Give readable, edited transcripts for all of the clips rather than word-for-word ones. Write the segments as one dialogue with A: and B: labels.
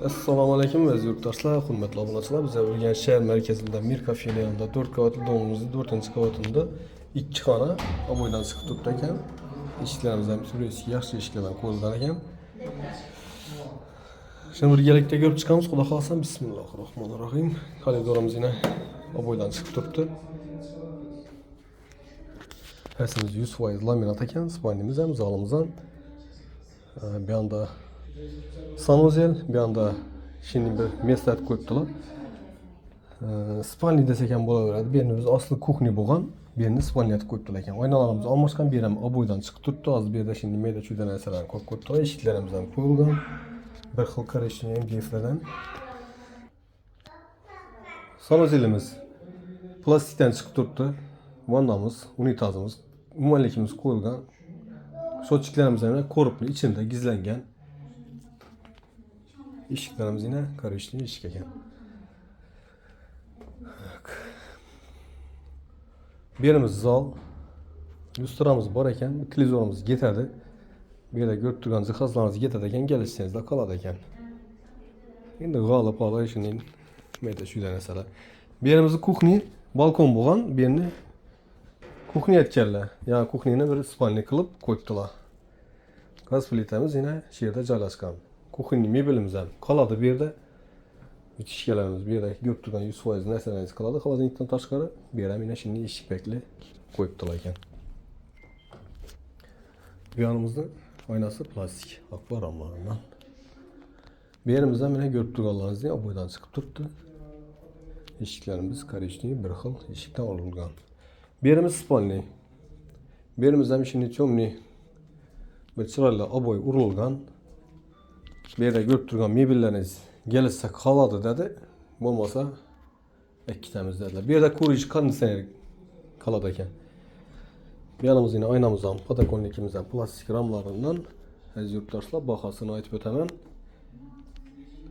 A: Assalomu alaykum aziz yurtdoshlar, hurmatli obunachilar. Biz Urganch shahar markazida Mirka filialida 4 qavatli domimizning 4-qavatida 2 xona oboydan chiqib turibdi ekan. Eshiklarimiz ham turli yaxshi eshiklardan qo'yilgan ekan. Şimdi birgalikda ko'rib chiqamiz. Xudo xolasa bismillahirrohmanirrohim. Koridorimiz yana oboydan chiqib turibdi. Harsimiz 100% laminat ekan. Spalnimiz ham, zalimiz ham. Bir anda sanuzel, bir anda şimdi bir meslet koyuptular. Spalni desek ham bo'laveradi. Birini biz asli kuxni bo'lgan, birini spalni etib koyuptular ekan. Oynalarimiz almashgan, bir ham oboydan chiqib turibdi. Hozir bu yerda şimdi mayda chuyda narsalarni qo'yib koyuptular. Eshiklarimiz ham qo'yilgan. Bir xil korishni MDF'lardan. Sanuzelimiz plastikdan chiqib turibdi. Vannamiz, unitazimiz, umumanlikimiz qo'yilgan. Sochiklarimiz ham korupli içinde gizlengen. Eshiklarimiz yine korishli eshik ekan. Birimiz zal, lustramiz bor ekan, televizorimiz yetadi. Bu yerda ko'rib turgan jihozlarimiz yetadi ekan, kelishsangizlar qoladi ekan. Endi g'olib hali shuning mayda chuyda narsalar. Bu yerimiz kuxni, balkon bo'lgan, bu yerni kuxni etganlar. Ya'ni kuxnini bir spalni qilib qo'yibdilar. Gaz plitamiz yine shu yerda joylashgan. Kuxni mebelimiz ham qoladi bu yerda. Ishkalarimiz bu yerda ko'rib turgan 100% narsalarimiz qoladi. Xolodilnikdan tashqari bu yerda yana shunday eshik bekli qo'yibdilar ekan. Bu yonimizda oynasi plastik akbar ramlarından. Bu yerimizda mana ko'rib turganlaringizdek oboydan chiqib turibdi. Eshiklarimiz korishli bir xil eshikdan olingan. Bu yerimiz spalni. Bu yerimizda ham shunday temniy bir chiroyli oboy urilgan. Bu yerda ko'rib turgan mebellarimiz gelirse qoladi dedi. Bo'lmasa ikkitamiz dedilar. Bu yerda ko'rish konditsioner qoladi ekan. Bu yanımız yine aynamız ham, podokonnetimiz ham plastik ramlarından. Aziz yurtdoshlar, bahosini aytib o'taman.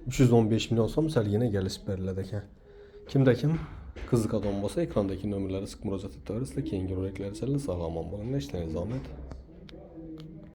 A: 315 milyon so'm salgina kelishib beriladi ekan. Kimda kim qiziqadigan bo'lsa ekrandagi nomerlarga murojaat etaverasizlar. Keyingi roliklar sog'lom bo'ling, ishlaysiz. Zahmat.